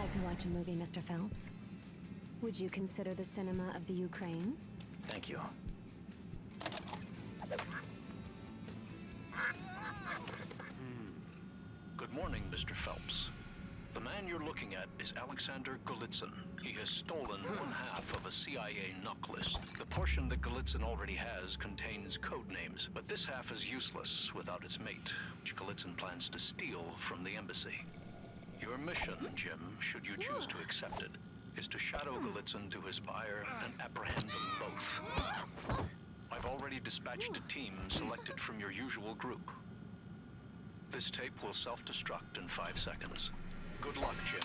like to watch a movie, Mr. Phelps? Would you consider the cinema of the Ukraine? Thank you. Good morning, Mr. Phelps. The man you're looking at is Alexander Golitsyn. He has stolen one half of a CIA knock list. The portion that Golitsyn already has contains code names, but this half is useless without its mate, which Golitsyn plans to steal from the embassy. Your mission, Jim, should you choose to accept it, is to shadow Golitsyn to his buyer and apprehend them both. I've already dispatched a team selected from your usual group. This tape will self-destruct in 5 seconds. Good luck, Jim.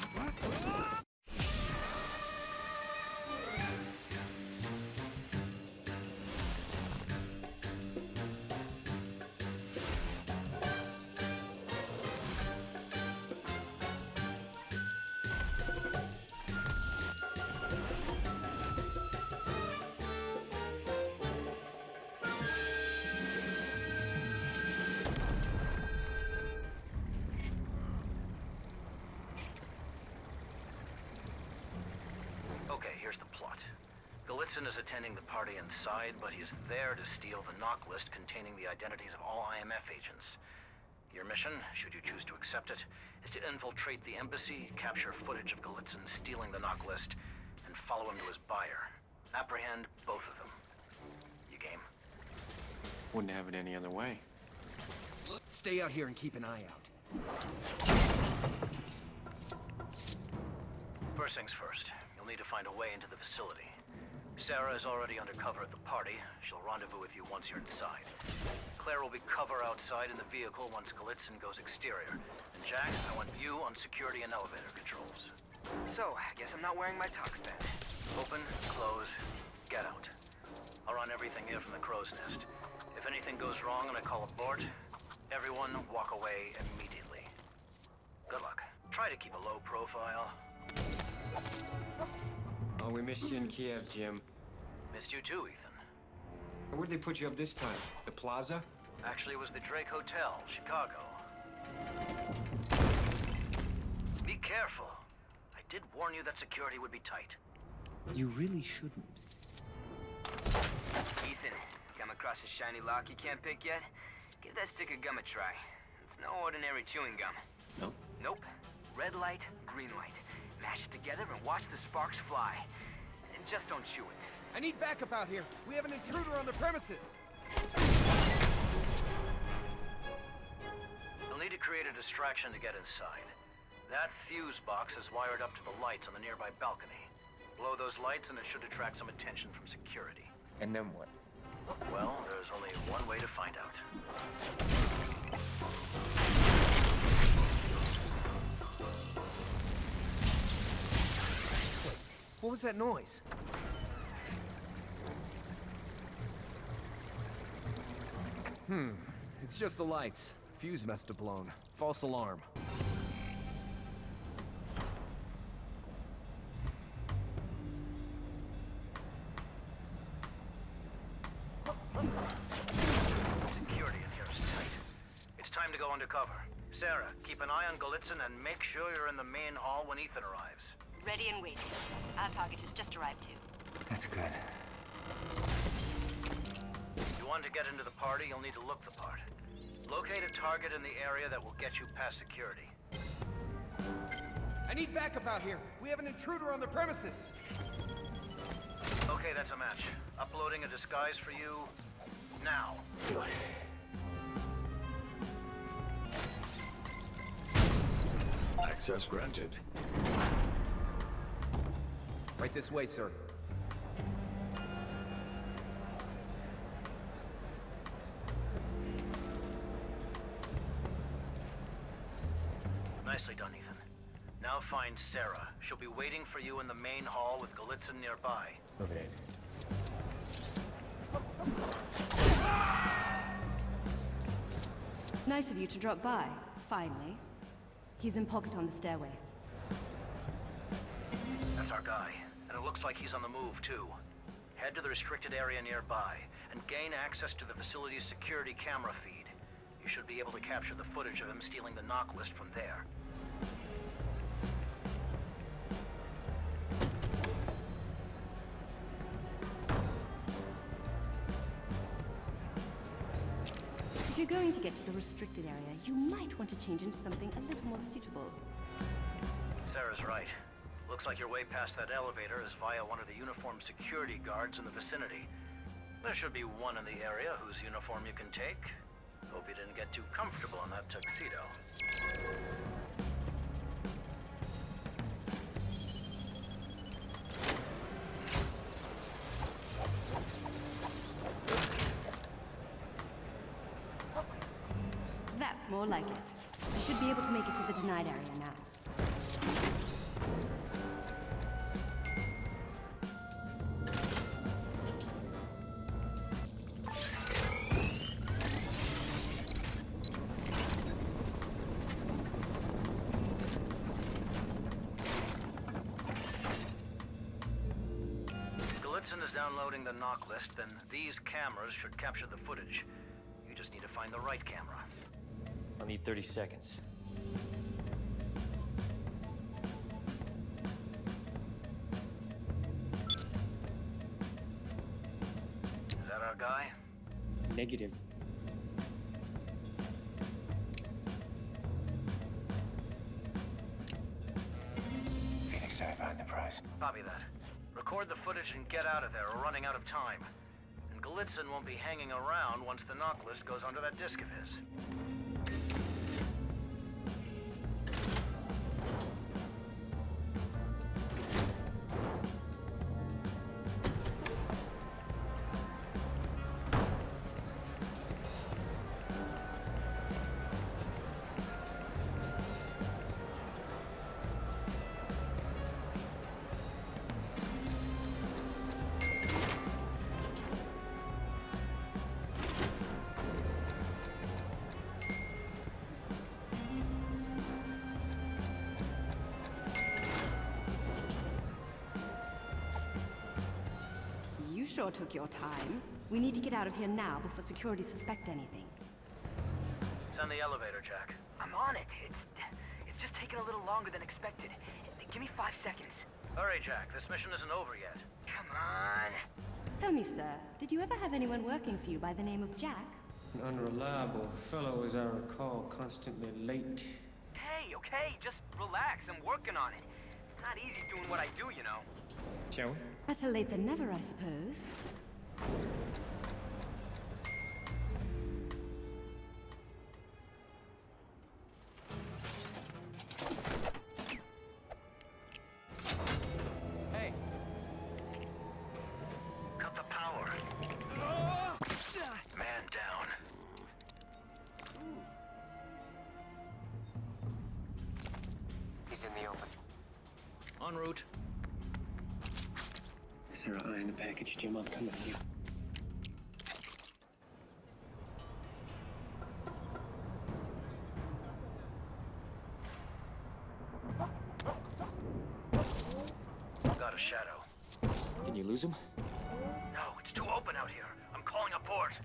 Okay, here's the plot. Golitsyn is attending the party inside, but he's there to steal the knock list containing the identities of all IMF agents. Your mission, should you choose to accept it, is to infiltrate the embassy, capture footage of Golitsyn stealing the knock list, and follow him to his buyer. Apprehend both of them. You game? Wouldn't have it any other way. Stay out here and keep an eye out. First things first, you'll need to find a way into the facility. Sarah is already undercover at the party. She'll rendezvous with you once you're inside. Claire will be cover outside in the vehicle once Golitsyn goes exterior. And Jack, I want you on security and elevator controls. So, I guess I'm not wearing my tux then. Open, close, get out. I'll run everything here from the crow's nest. If anything goes wrong and I call abort, everyone walk away immediately. Good luck. Try to keep a low profile. Oh, we missed you in Kiev, Jim. Missed you too, Ethan. Where'd they put you up this time? The plaza? Actually, it was the Drake Hotel, Chicago. Be careful. I did warn you that security would be tight. You really shouldn't. Ethan, come across a shiny lock you can't pick yet? Give that stick of gum a try. It's no ordinary chewing gum. Nope. Nope. Red light, green light. Mash it together and watch the sparks fly. And just don't chew it. I need backup out here. We have an intruder on the premises. You'll need to create a distraction to get inside. That fuse box is wired up to the lights on the nearby balcony. Blow those lights and it should attract some attention from security. And then what? Well, there's only one way to find out. What was that noise? It's just the lights. Fuse must have blown. False alarm. Security in here is tight. It's time to go undercover. Sarah, keep an eye on Golitsyn and make sure you're in the main hall when Ethan arrives. Ready and waiting. Our target has just arrived too. That's good. If you want to get into the party, you'll need to look the part. Locate a target in the area that will get you past security. I need backup out here. We have an intruder on the premises. Okay, that's a match. Uploading a disguise for you now. Access granted. Right this way, sir. Nicely done, Ethan. Now find Sarah. She'll be waiting for you in the main hall with Golitsyn nearby. Move it in. Nice of you to drop by, finally. He's in pocket on the stairway. That's our guy. And it looks like he's on the move, too. Head to the restricted area nearby and gain access to the facility's security camera feed. You should be able to capture the footage of him stealing the knock list from there. If you're going to get to the restricted area, you might want to change into something a little more suitable. Sarah's right. Looks like your way past that elevator is via one of the uniformed security guards in the vicinity. There should be one in the area whose uniform you can take. Hope you didn't get too comfortable in that tuxedo. That's more like it. I should be able to make it to the denied area now. Galitzin is downloading the knock list, then these cameras should capture the footage. You just need to find the right camera. I'll need 30 seconds. Is that our guy? Negative. Phoenix, I found the prize. Copy that. Record the footage and get out of there. We're running out of time. And Galitzin won't be hanging around once the knock list goes onto that disk of his. You sure took your time. We need to get out of here now before security suspect anything. Send the elevator, Jack. I'm on it. It's just taking a little longer than expected. Give me 5 seconds. Hurry, Jack. This mission isn't over yet. Come on. Tell me, sir, did you ever have anyone working for you by the name of Jack? An unreliable fellow, as I recall, constantly late. Hey, okay, just relax. I'm working on it. It's not easy doing what I do, you know. Shall we? Better late than never, I suppose. Hey, Cut the power. Man down. He's in the open. En route. Sarah, eyeing the package. Jim, I'm coming to you. Got a shadow. Can you lose him? No, it's too open out here. I'm calling a port.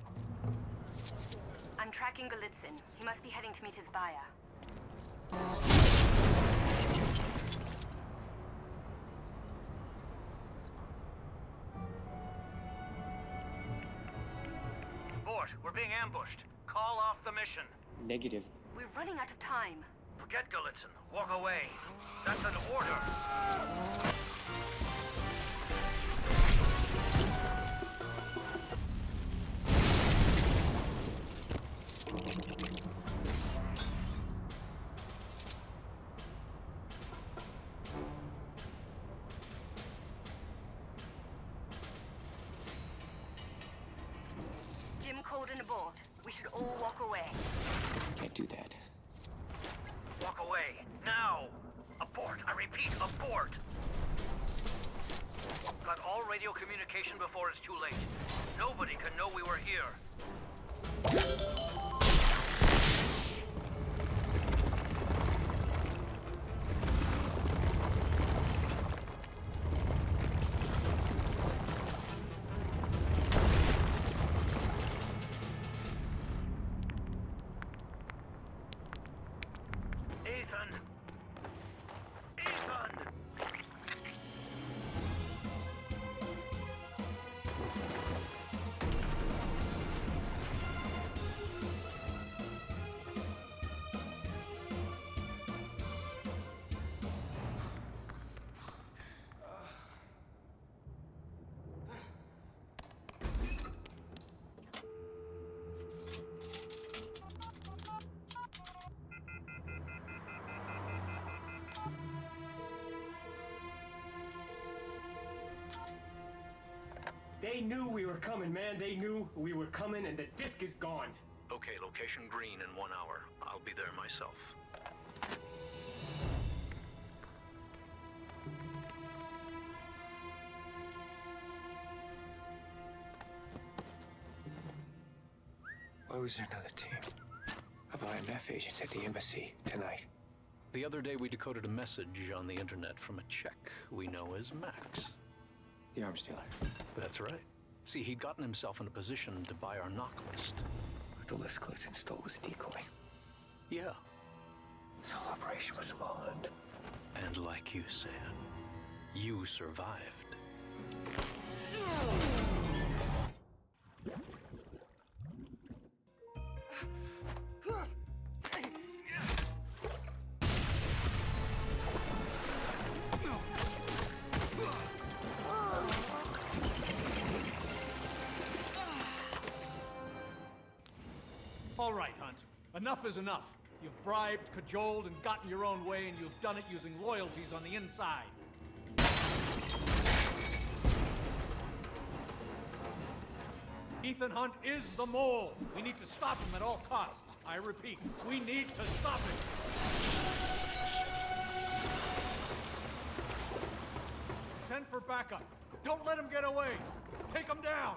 I'm tracking Galitzin. He must be heading to meet his buyer. Port, we're being ambushed. Call off the mission. Negative. We're running out of time. Forget Galitzin. Walk away. That's an order. Jim called an abort. We should all walk away. Can't do that. Walk away. Now! Abort. I repeat, abort! Cut all radio communication before it's too late. Nobody can know we were here. Ethan! Ethan! They knew we were coming, man. They knew we were coming, and the disc is gone. Okay, location green in 1 hour. I'll be there myself. Why was there another team of IMF agents at the embassy tonight? The other day we decoded a message on the internet from a Czech we know as Max. The arms dealer. That's right. See, he'd gotten himself in a position to buy our knock list. But the list Glitson stole was a decoy. Yeah. This whole operation was a bond. And like you said, you survived. All right, Hunt. Enough is enough. You've bribed, cajoled, and gotten your own way, and you've done it using loyalties on the inside. Ethan Hunt is the mole. We need to stop him at all costs. I repeat, we need to stop him. Send for backup. Don't let him get away. Take him down.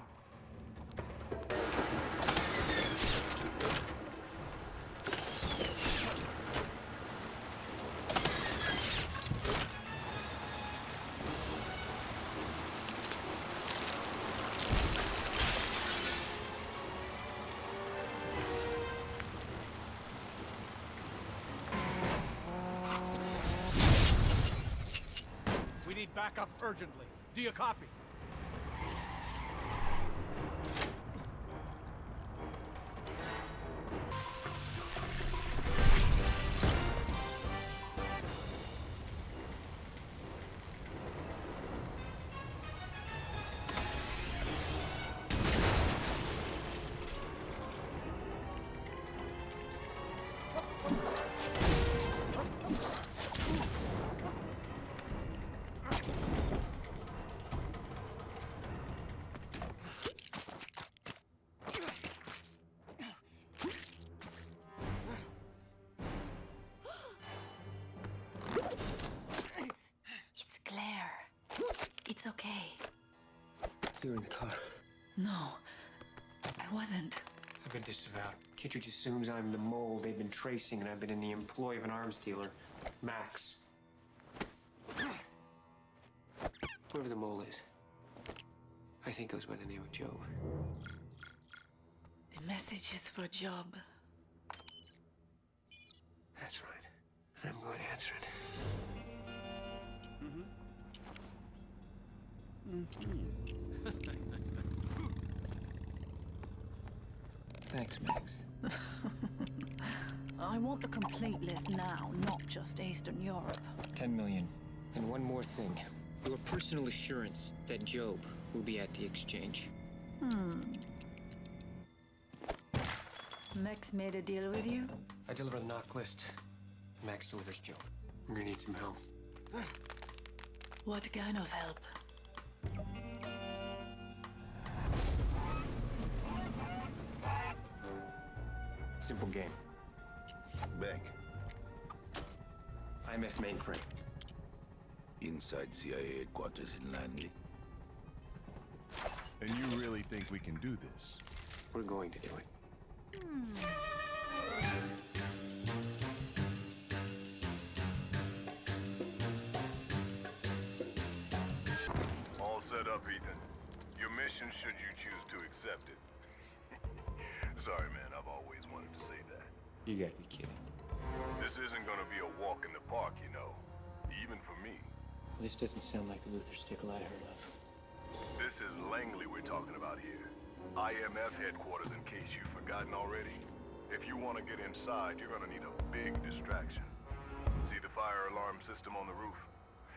We need backup urgently. Do you copy? It's Claire. It's okay. You were in the car. No, I wasn't. I've been disavowed. Kittredge assumes I'm the mole they've been tracing, and I've been in the employ of an arms dealer, Max. Whoever the mole is, I think goes by the name of Job. The message is for Job. That's right. And I'm going to answer it. Thanks, Max. I want the complete list now, not just Eastern Europe. 10 million. And one more thing. Your personal assurance that Job will be at the exchange. Max made a deal with you? I deliver the knock list. Max delivers Job. We're gonna need some help. What kind of help? Simple game. Bank. IMF mainframe. Inside CIA headquarters in Langley. And you really think we can do this? We're going to do it. All set up, Ethan. Your mission should you choose to accept it. Sorry, man, I've always wanted to say that. You gotta be kidding. This isn't gonna be a walk in the park, you know. Even for me. This doesn't sound like the Luther Stickle I heard of. This is Langley we're talking about here. IMF headquarters, in case you've forgotten already. If you want to get inside, you're gonna need a big distraction. See the fire alarm system on the roof?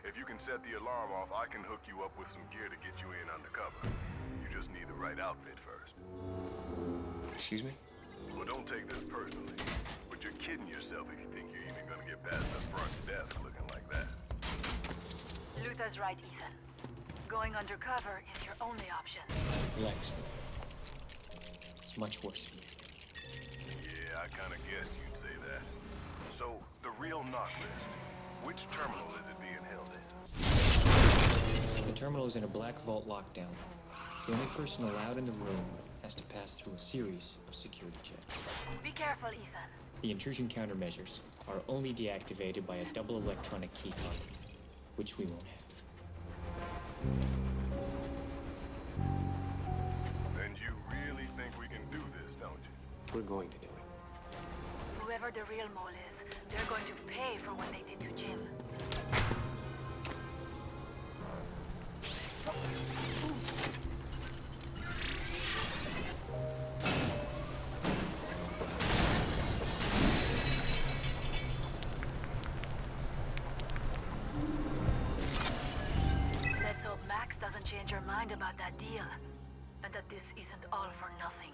If you can set the alarm off, I can hook you up with some gear to get you in undercover. You just need the right outfit first. Excuse me? Well, don't take this personally, but you're kidding yourself if you think you're even gonna get past the front desk looking like that. Luther's right, Ethan. Going undercover is your only option. Relax, Luther. It's much worse than you think. Yeah, I kind of guessed you'd say that. So, the real knock list. Which terminal is it being held in? The terminal is in a black vault lockdown. The only person allowed in the room has to pass through a series of security checks. Be careful, Ethan. The intrusion countermeasures are only deactivated by a double electronic key card, which we won't have. And you really think we can do this, don't you? We're going to do it. Whoever the real mole is, they're going to pay for what they did to Jim. Let's hope Max doesn't change her mind about that deal, and that this isn't all for nothing.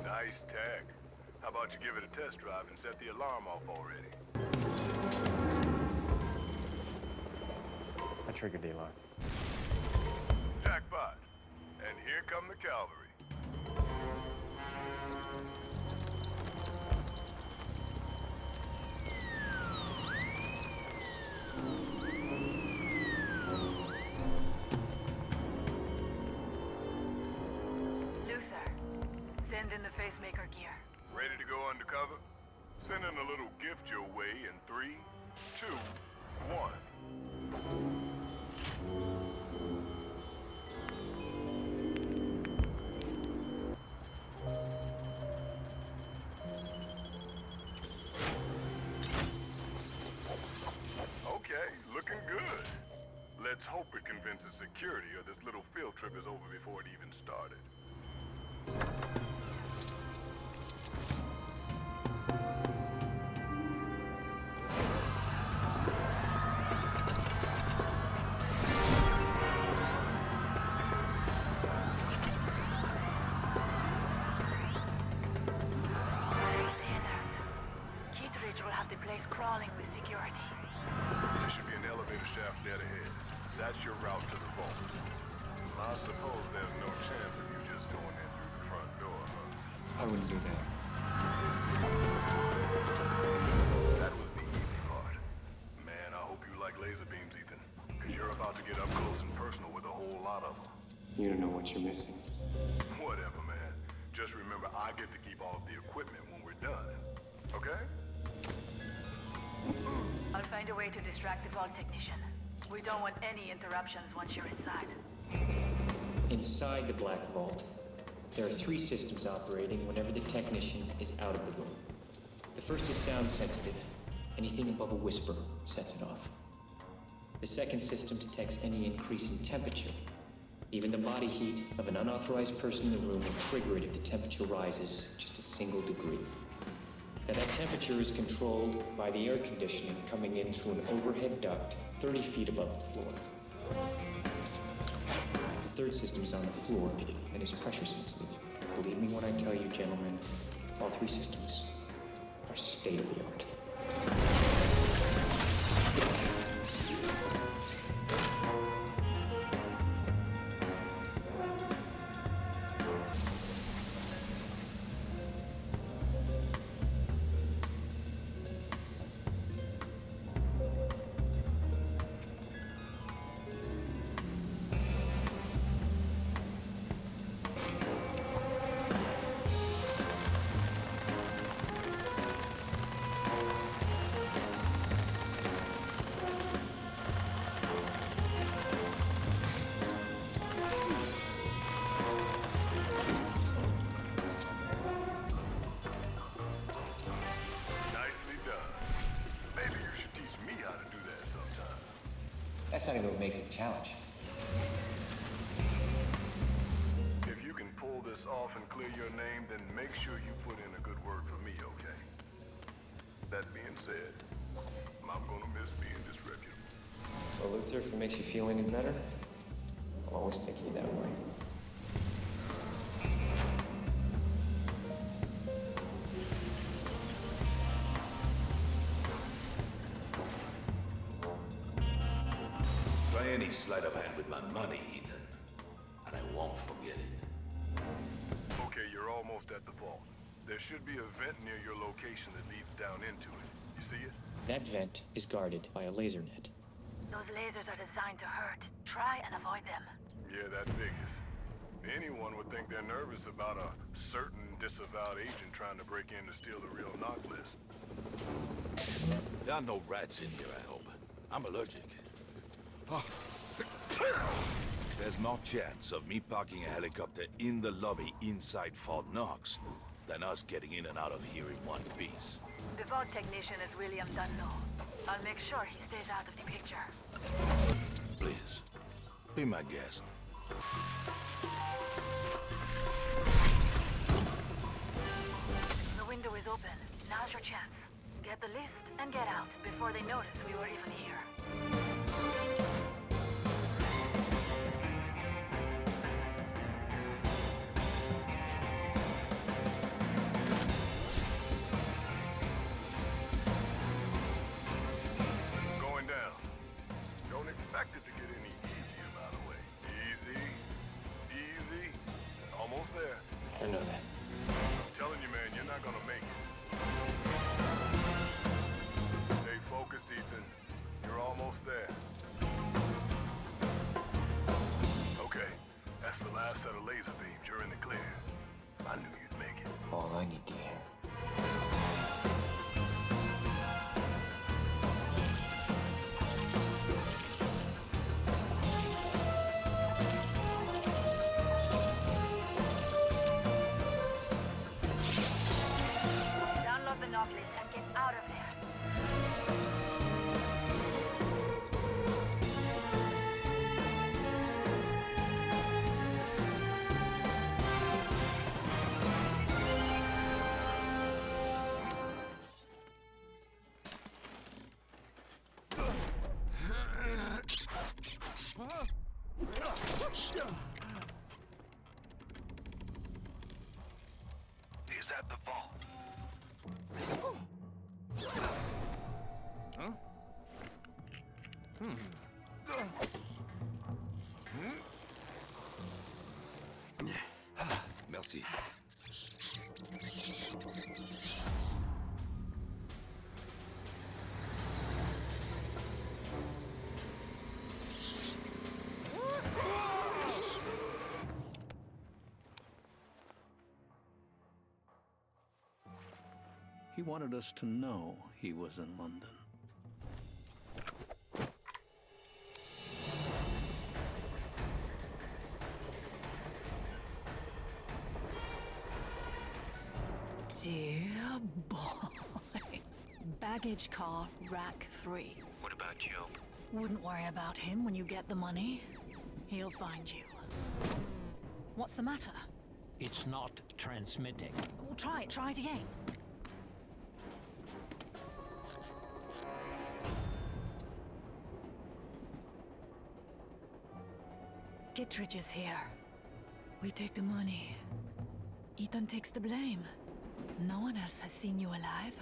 Nice tag. How about you give it a test drive and set the alarm off already? I triggered the alarm. Jackpot. And here come the cavalry. Luther, send in the facemaker gear. Ready to go undercover? Sending a little gift your way in 3, 2, 1. Okay, looking good. Let's hope it convinces security or this little field trip is over before it even started. Kittredge will have the place crawling with security. There should be an elevator shaft dead ahead. That's your route to the vault. I suppose there's no chance of you just going in through the front door, huh? I wouldn't do that. That was the easy part. Man, I hope you like laser beams, Ethan. Because you're about to get up close and personal with a whole lot of them. You don't know what you're missing. Whatever, man. Just remember, I get to keep all of the equipment when we're done. Okay? I'll find a way to distract the vault technician. We don't want any interruptions once you're inside. Inside the Black Vault, there are 3 systems operating whenever the technician is out of the room. The first is sound sensitive. Anything above a whisper sets it off. The second system detects any increase in temperature. Even the body heat of an unauthorized person in the room will trigger it if the temperature rises just a single degree. Now that temperature is controlled by the air conditioning coming in through an overhead duct 30 feet above the floor. The third system is on the floor and is pressure sensitive. Believe me when I tell you, gentlemen, all 3 systems are state-of-the-art. That's not even what makes it a challenge. If you can pull this off and clear your name, then make sure you put in a good word for me, okay? That being said, I'm gonna miss being disreputable. Well, Luther, if it makes you feel any better, I'll always think of you that way. Try any sleight of hand with my money, Ethan, and I won't forget it. Okay, you're almost at the vault. There should be a vent near your location that leads down into it. You see it? That vent is guarded by a laser net. Those lasers are designed to hurt. Try and avoid them. Yeah, that figures. Anyone would think they're nervous about a certain disavowed agent trying to break in to steal the real knock list. There are no rats in here, I hope. I'm allergic. There's more chance of me parking a helicopter in the lobby inside Fort Knox than us getting in and out of here in one piece. The vault technician is William Dunlow. I'll make sure he stays out of the picture. Please, be my guest. The window is open. Now's your chance. Get the list and get out before they notice we were even here. Going down. Don't expect it to get any easier, by the way. Easy. Easy. Almost there. I know that. I'm telling you, man, you're not gonna make it. Stay focused, Ethan. You're almost there. Okay, that's the last set of laser beams. You're in the clear. I knew you'd make it. All I need to hear. Download the knock list and get out of there. He's at the vault. Merci. He wanted us to know he was in London. Dear boy. Baggage car, rack 3. What about Joe? Wouldn't worry about him when you get the money. He'll find you. What's the matter? It's not transmitting. Well, try it again. Kittredge is here. We take the money. Ethan takes the blame. No one else has seen you alive.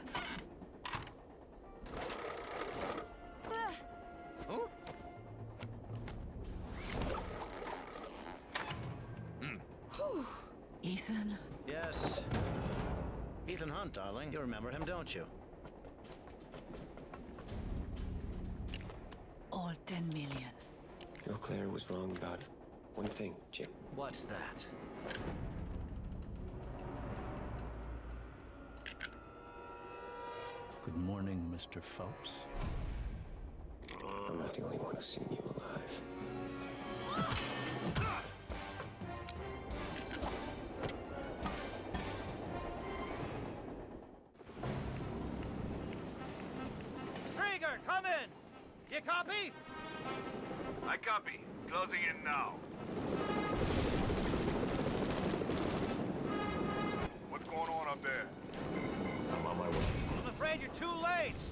Oh? Ethan? Yes. Ethan Hunt, darling. You remember him, don't you? All 10 million. Eau Claire was wrong about one thing, Jim. What's that? Good morning, Mr. Phelps. I'm not the only one who's seen you alive. Krieger, come in! You copy? I copy. Closing in now. What's going on up there? I'm on my way. I'm afraid you're too late.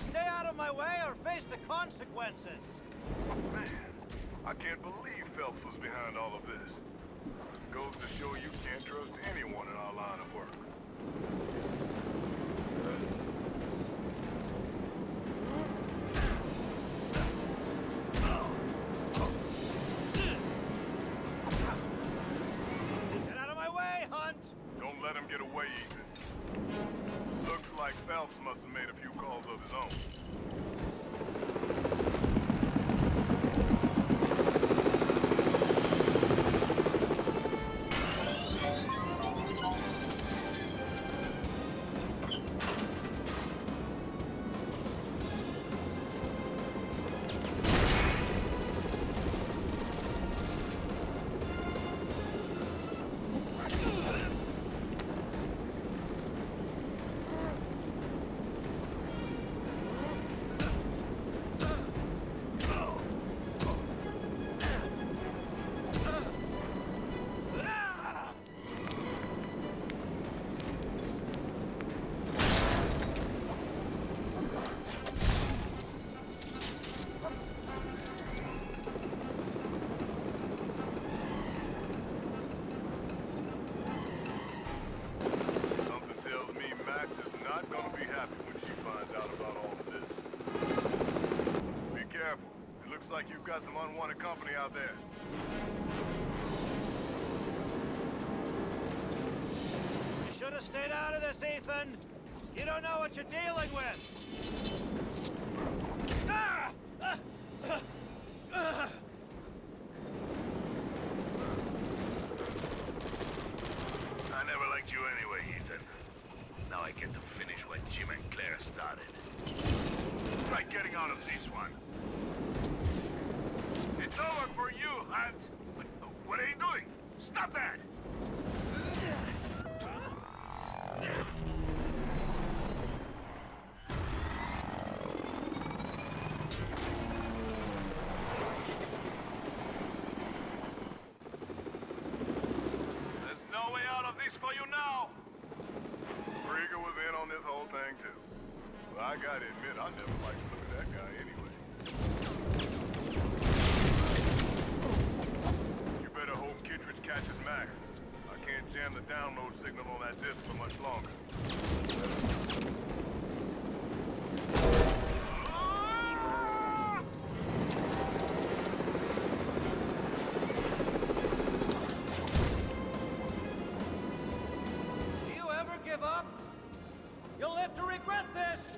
Stay out of my way or face the consequences. Man, I can't believe Phelps was behind all of this. Goes to show you can't trust anyone in our line of work. Get out of my way, Hunt! Don't let him get away, Ethan. Looks like Phelps must have made a few calls of his own. Like you've got some unwanted company out there. You should have stayed out of this, Ethan. You don't know what you're dealing with. I never liked you anyway, Ethan. Now I get to finish what Jim and Claire started. Try getting out of this one. It's over for you, Hunt. What are you doing? Stop that! There's no way out of this for you now! Krieger was in on this whole thing, too. Well, I gotta admit, I never liked to look at that guy anyway. Kittredge catches Max. I can't jam the download signal on that disk for much longer. Do you ever give up? You'll live to regret this!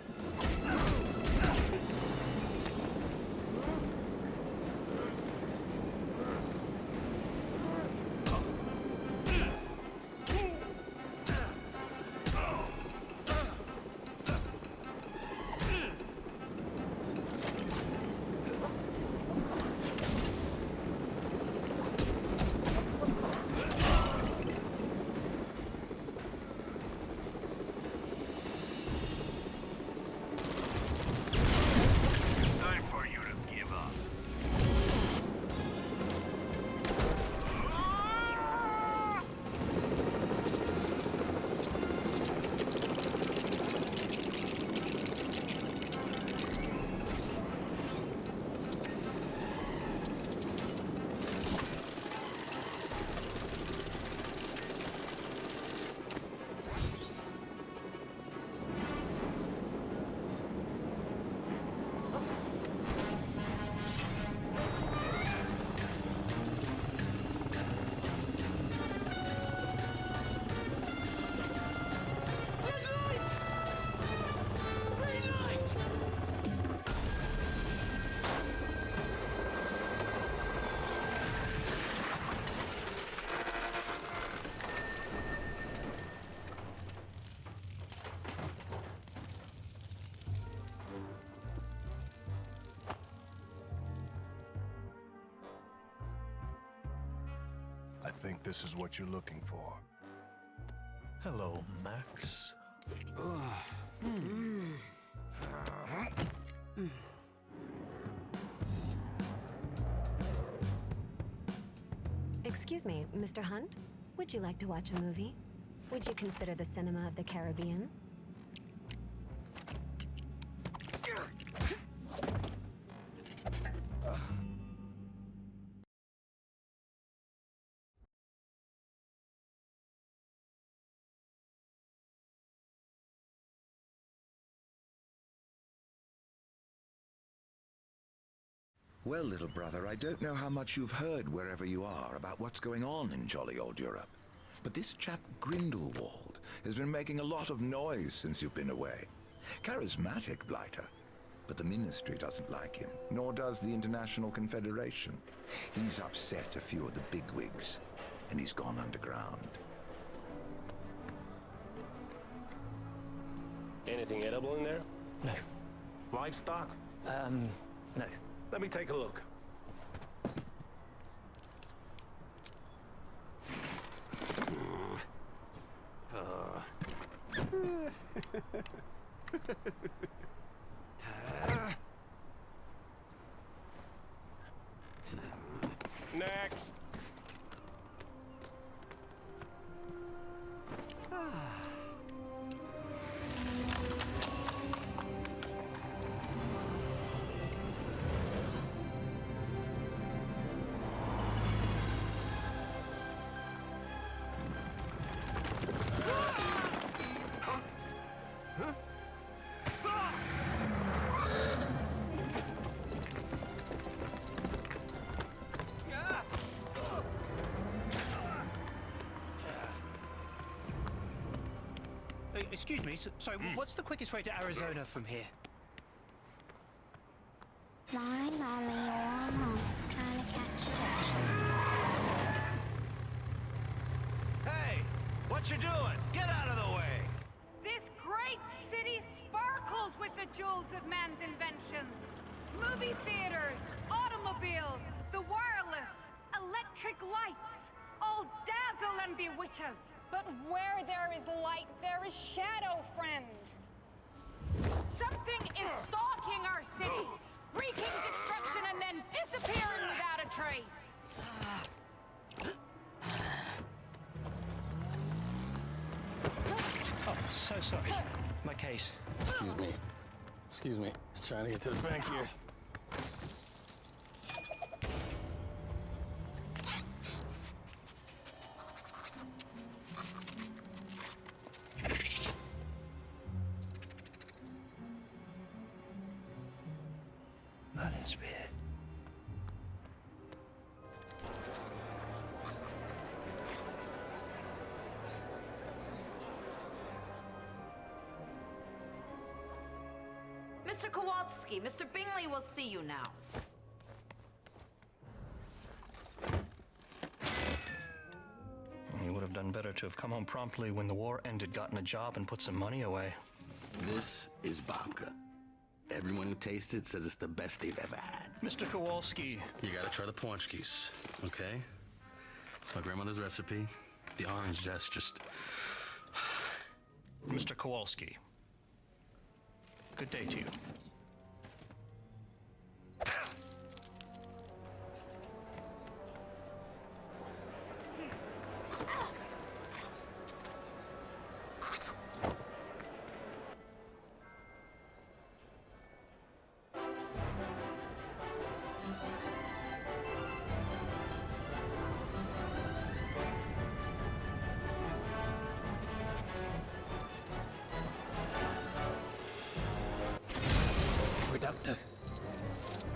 I think this is what you're looking for. Hello, Max. Excuse me, Mr. Hunt? Would you like to watch a movie? Would you consider the cinema of the Caribbean? Well, little brother, I don't know how much you've heard wherever you are about what's going on in jolly old Europe. But this chap Grindelwald has been making a lot of noise since you've been away. Charismatic blighter. But the Ministry doesn't like him, nor does the International Confederation. He's upset a few of the bigwigs, and he's gone underground. Anything edible in there? No. Livestock? No. Let me take a look. Next. Excuse me, so what's the quickest way to Arizona from here? My mommy, you're home. Trying to catch a Hey! What you doing? Get out of the way! This great city sparkles with the jewels of man's inventions. Movie theaters, automobiles, the wireless, electric lights, all dazzle and bewitch us. But where there is light, there is shadow, friend. Something is stalking our city, wreaking destruction and then disappearing without a trace. Oh, so sorry. My case. Excuse me. Excuse me. Trying to get to the bank here. Merlin's beard. Mr. Kowalski, Mr. Bingley will see you now. You would have done better to have come home promptly when the war ended, gotten a job, and put some money away. This is babka. Everyone who tastes it says it's the best they've ever had. Mr. Kowalski. You gotta try the paunchkis, okay? It's my grandmother's recipe. The orange zest just... Mr. Kowalski. Good day to you.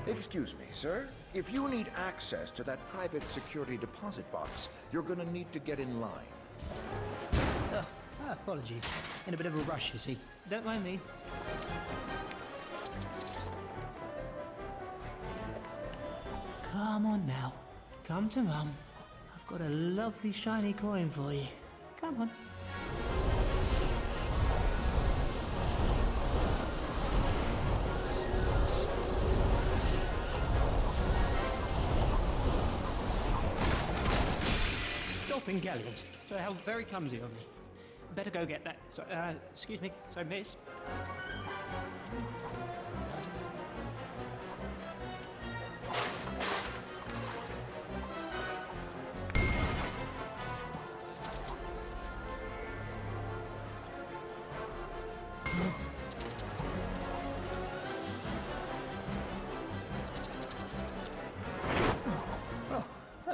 Excuse me, sir. If you need access to that private security deposit box, you're gonna need to get in line. Apologies. In a bit of a rush, you see. Don't mind me. Come on now. Come to Mum. I've got a lovely shiny coin for you. Come on. Dolphin galleons. So how very clumsy of me. Better go get that. So, excuse me. So, miss.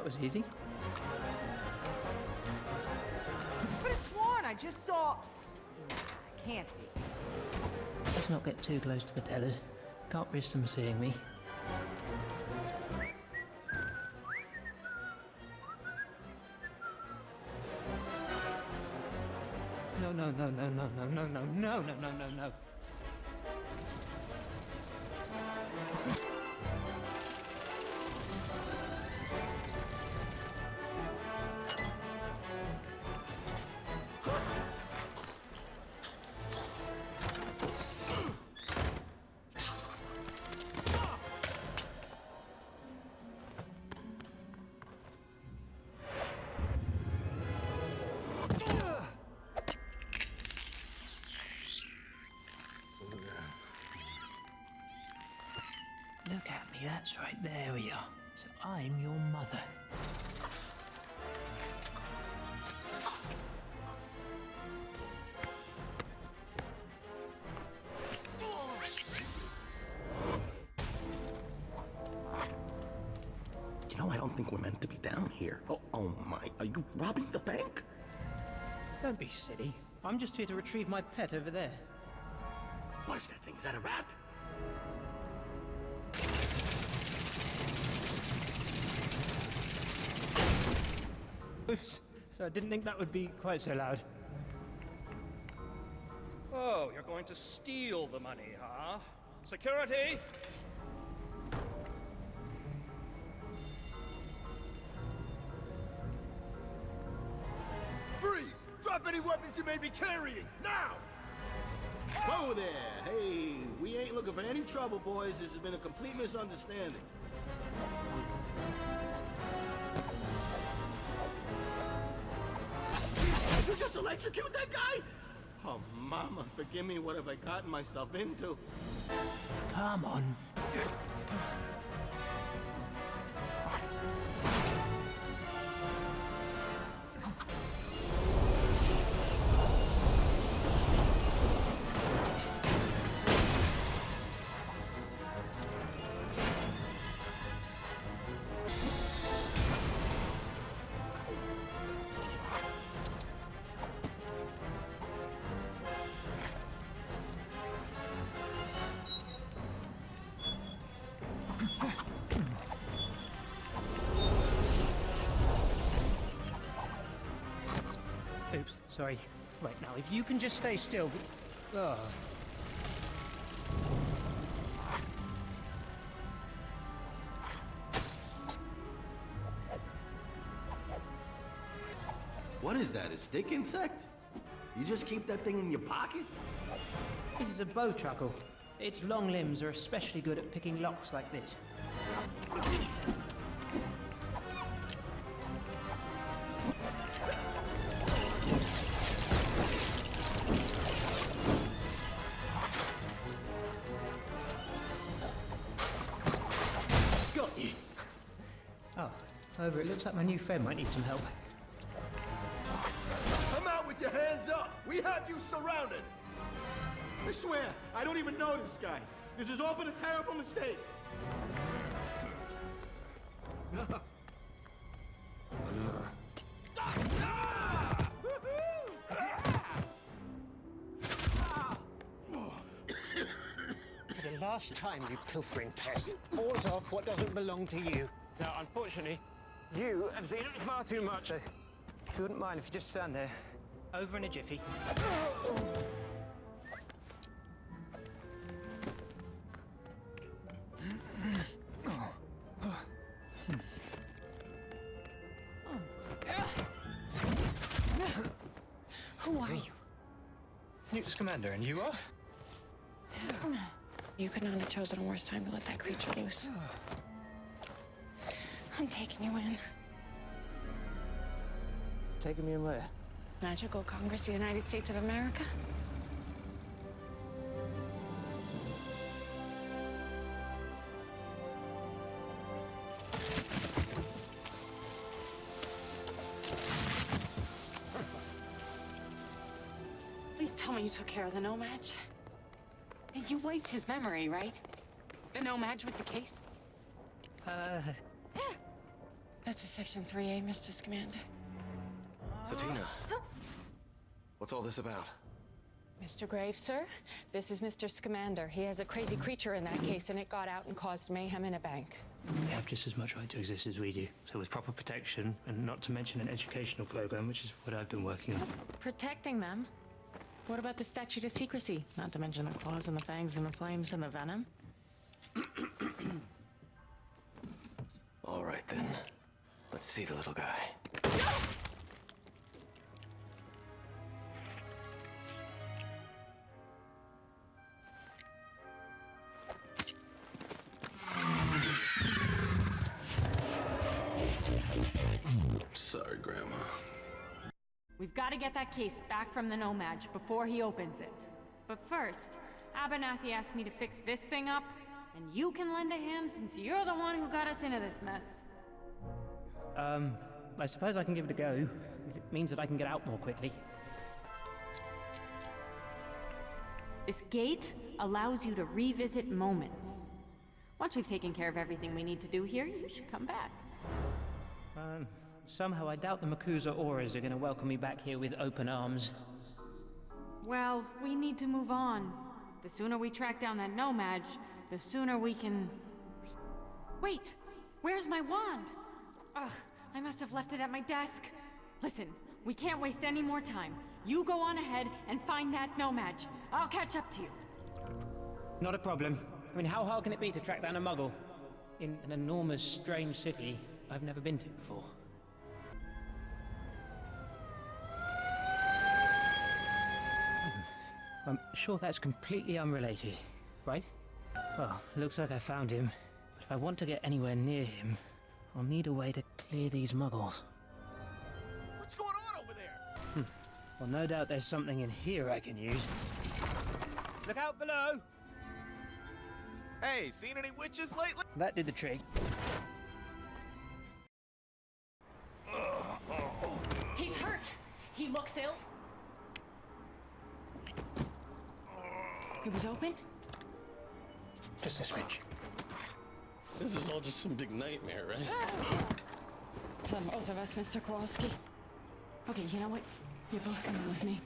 that was easy. I could have sworn I just saw... Can't be. Let's not get too close to the tellers. Can't risk them seeing me. No, no, no, no, no, no, no, no, no, no, no, no, no. Look at me, that's right, there we are. So I'm your mother. You know, I don't think we're meant to be down here. Oh my, are you robbing the bank? Don't be silly. I'm just here to retrieve my pet over there. What is that thing? Is that a rat? Oops. So I didn't think that would be quite so loud. Oh, you're going to steal the money, huh? Security! Freeze! Drop any weapons you may be carrying, now! Whoa there! Hey, we ain't looking for any trouble, boys. This has been a complete misunderstanding. Did you just electrocute that guy? Oh, Mama, forgive me. What have I gotten myself into? Come on. Oops, sorry. Right now, if you can just stay still. Oh. What is that, a stick insect? You just keep that thing in your pocket? This is a bow truckle. Its long limbs are especially good at picking locks like this. Got you. Oh, however, it looks like my new friend might need some help. Come out with your hands up! We have you surrounded! I swear, I don't even know this guy. This has all been a terrible mistake. For the last time, you pilfering pest. Paws off what doesn't belong to you. Now, unfortunately, you have seen it far too much. If you wouldn't mind if you just stand there. Over in a jiffy. Who are you? Newt's commander, and you are? You could not have chosen a worse time to let that creature loose. I'm taking you in. Taking me in where? Magical Congress of the United States of America? Please tell me you took care of the No-Match. You wiped his memory, right? The No-Match with the case? That's a Section 3A, Mr. Scamander. So, Tina, what's all this about? Mr. Graves, sir, this is Mr. Scamander. He has a crazy creature in that case, and it got out and caused mayhem in a bank. They have just as much right to exist as we do. So with proper protection, and not to mention an educational program, which is what I've been working on. Protecting them? What about the statute of secrecy? Not to mention the claws and the fangs and the flames and the venom. All right, then. Let's see the little guy. Sorry, Grandma. We've got to get that case back from the No-Maj before he opens it. But first, Abernathy asked me to fix this thing up, and you can lend a hand since you're the one who got us into this mess. I suppose I can give it a go, if it means that I can get out more quickly. This gate allows you to revisit moments. Once we've taken care of everything we need to do here, you should come back. Somehow I doubt the Makuza Auras are going to welcome me back here with open arms. Well, we need to move on. The sooner we track down that No-Maj, the sooner we can... Wait! Where's my wand? Ugh, I must have left it at my desk. Listen, we can't waste any more time. You go on ahead and find that No-Maj. I'll catch up to you. Not a problem. I mean, how hard can it be to track down a Muggle? In an enormous, strange city I've never been to before. I'm sure that's completely unrelated, right? Well, looks like I found him. But if I want to get anywhere near him, I'll need a way to clear these Muggles. What's going on over there? Well, no doubt there's something in here I can use. Look out below! Hey, seen any witches lately? That did the trick. He's hurt! He looks ill. It was open? Just a switch. This is all just some big nightmare, right? For both of us, Mr. Kowalski. Okay, you know what? You're both coming with me.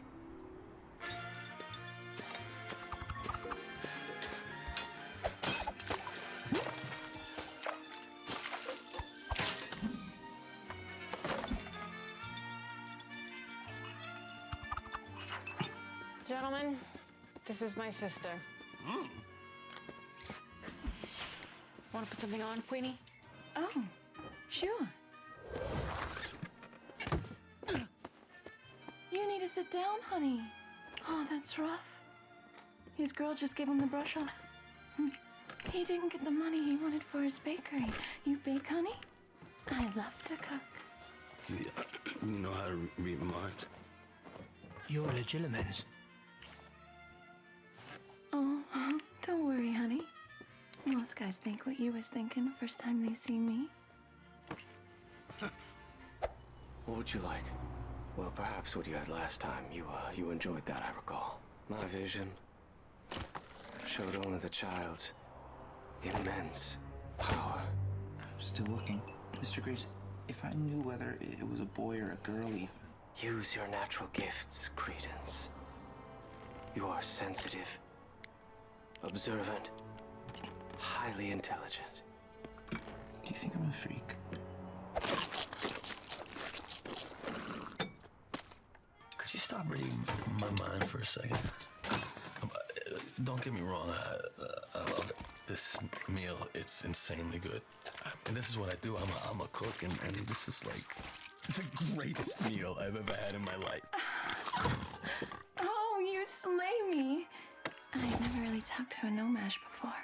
Gentlemen, this is my sister. Want to put something on, Queenie? Oh, sure. You need to sit down, honey. Oh, that's rough. His girl just gave him the brush off. He didn't get the money he wanted for his bakery. You bake, honey? I love to cook. You know how to read marked? You're legilimens. Oh, don't worry, honey. Most guys think what you was thinking first time they see me. What would you like? Well, perhaps what you had last time. You enjoyed that, I recall. My vision showed only the child's immense power. I'm still looking. Mr. Graves, if I knew whether it was a boy or a girl even... Use your natural gifts, Credence. You are sensitive, observant, highly intelligent. Do you think I'm a freak? Could you stop reading my mind for a second? Don't get me wrong, I love it. This meal, it's insanely good. And this is what I do. I'm a cook, and this is like the greatest meal I've ever had in my life. Oh, you slay me. I never really talked to a No-Maj before.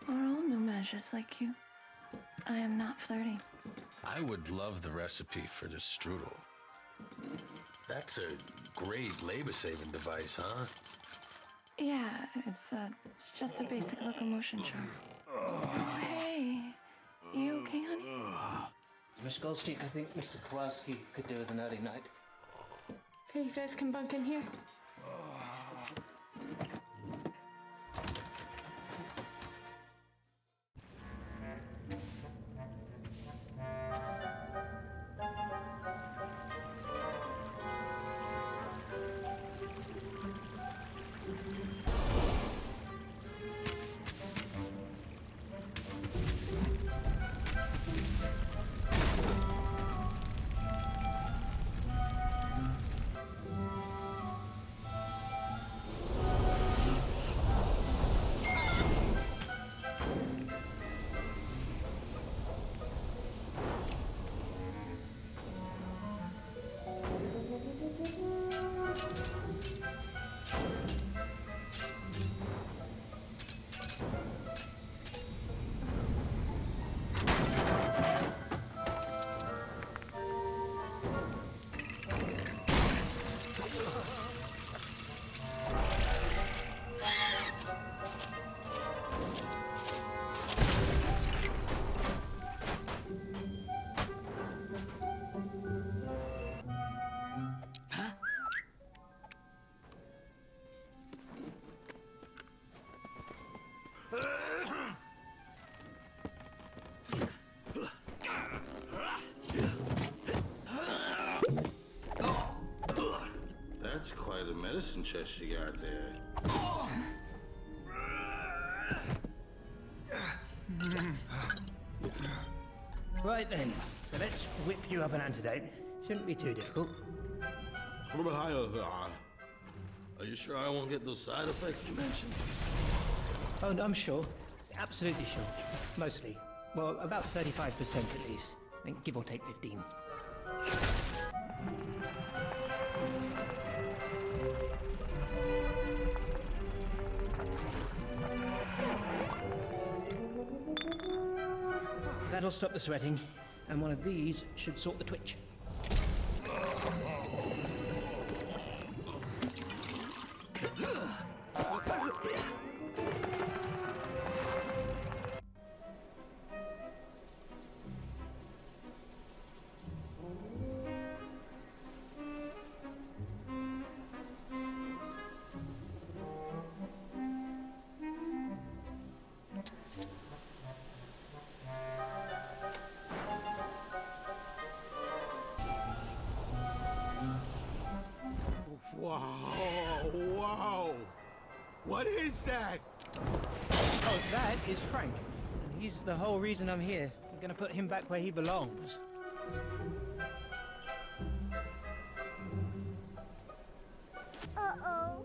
Or all No-Majes like you. I am not flirting. I would love the recipe for this strudel. That's a great labor-saving device, huh? Yeah, it's just a basic locomotion charm. Oh, hey. You okay, honey? Miss Goldstein, I think Mr. Kowalski could do with an early night. Hey, you guys can bunk in here. medicine chest you got there? Right then, so let's whip you up an antidote. Shouldn't be too difficult. Are you sure I won't get those side effects you mentioned? Oh, no, I'm sure. Absolutely sure. Mostly. Well, about 35% at least. I think give or take 15. That'll stop the sweating, and one of these should sort the twitch. Wow! What is that? Oh, that is Frank. And he's the whole reason I'm here. I'm gonna put him back where he belongs. Uh-oh.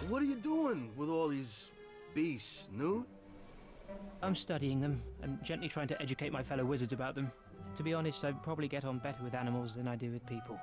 What are you doing with all these beasts, Newt? I'm studying them and gently trying to educate my fellow wizards about them. To be honest, I probably get on better with animals than I do with people.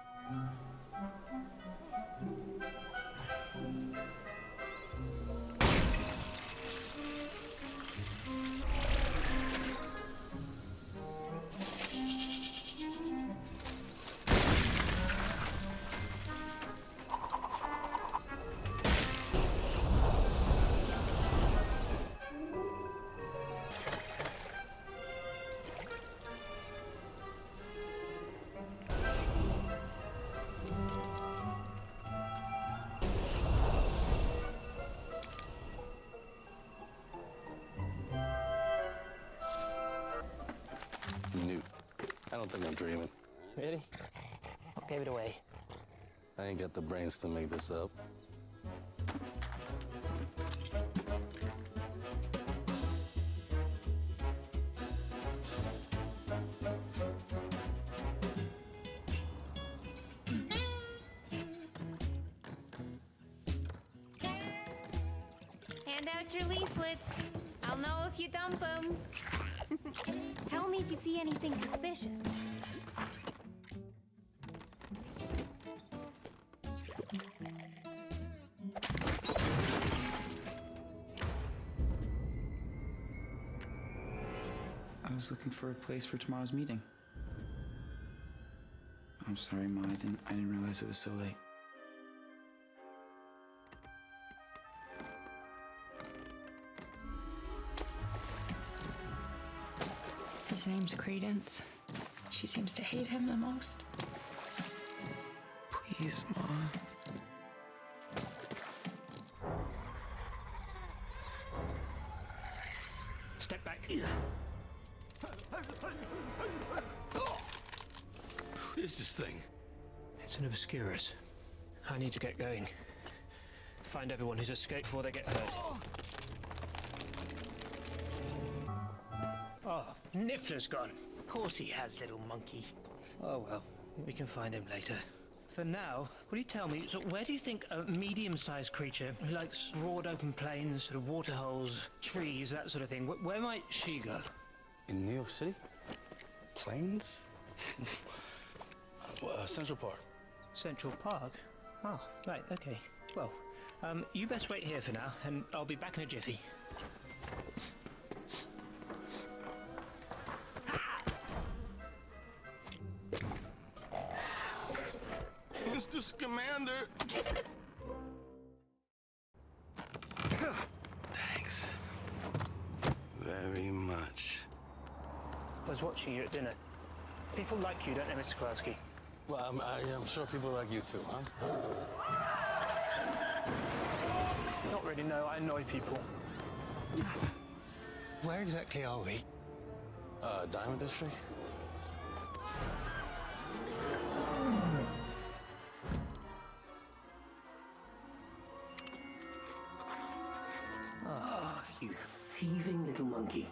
Newt, I don't think I'm dreaming. Really? I'll give it away. I ain't got the brains to make this up. Hand out your leaflets. I'll know if you dump them. Tell me if you see anything suspicious. I was looking for a place for tomorrow's meeting. I'm sorry, Ma. I didn't realize it was so late. His name's Credence. She seems to hate him the most. Please, Ma. Step back. What is this thing? It's an Obscurus. I need to get going. Find everyone who's escaped before they get hurt. Oh, Niffler's gone. Of course he has, little monkey. Oh well, we can find him later. For now, will you tell me, so where do you think a medium-sized creature who likes broad open plains, sort of waterholes, trees, that sort of thing, where might she go? In New York City? Planes? Central Park. Central Park? Oh, right, okay. Well, you best wait here for now, and I'll be back in a jiffy. Mr. Scamander! Thanks. Very much. I was watching you at dinner. People like you, don't they, Mr. Klasky? Well, I'm sure people like you too, huh? Not really, no. I annoy people. Where exactly are we? Diamond District? Ah, you thieving little monkey.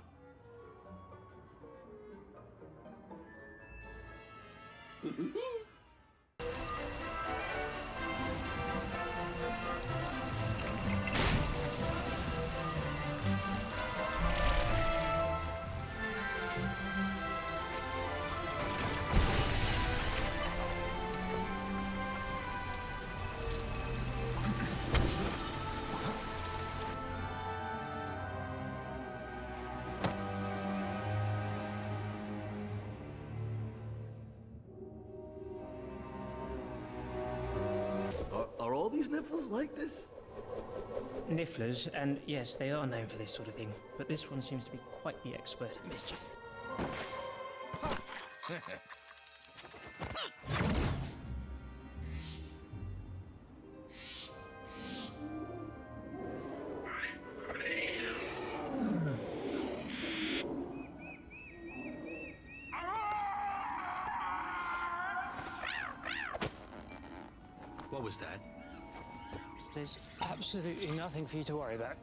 Are all these nifflers like this? Nifflers, and yes, they are known for this sort of thing, but this one seems to be quite the expert at mischief. What was that? There's absolutely nothing for you to worry about.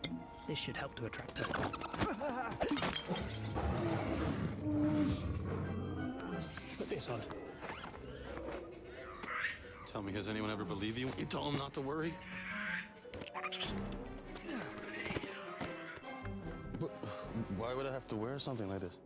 This should help to attract her. Put this on. Tell me, has anyone ever believed you when you told them not to worry? But why would I have to wear something like this?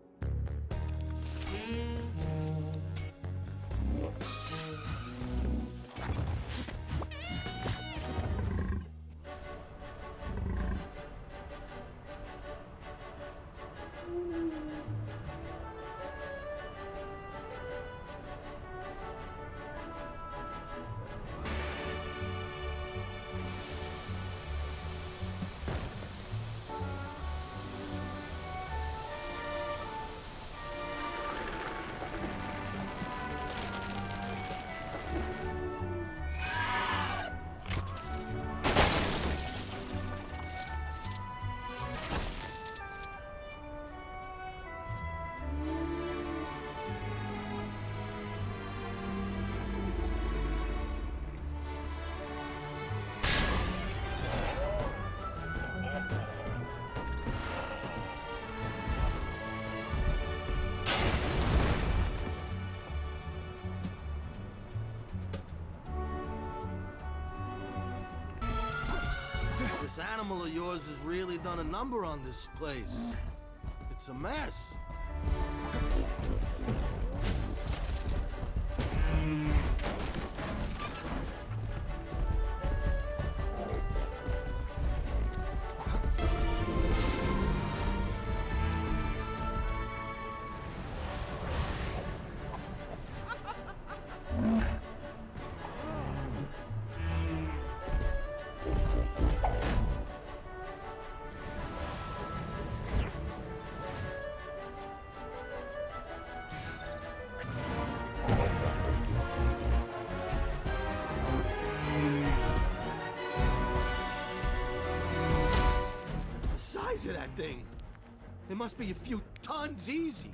This animal of yours has really done a number on this place. It's a mess. Of that thing. It must be a few tons easy.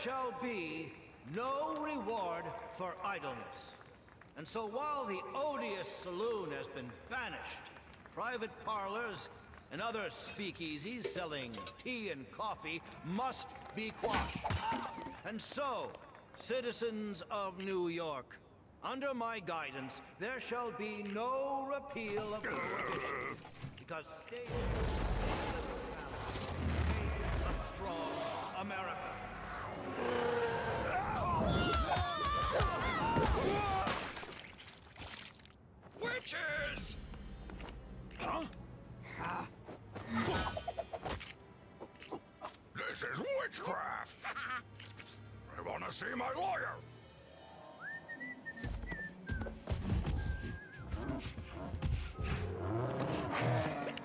shall be no reward for idleness. And so while the odious saloon has been banished, private parlors and other speakeasies selling tea and coffee must be quashed. And so, citizens of New York, under my guidance, there shall be no repeal of prohibition, because state a strong America. Witches! Huh? This is witchcraft! I want to see my lawyer!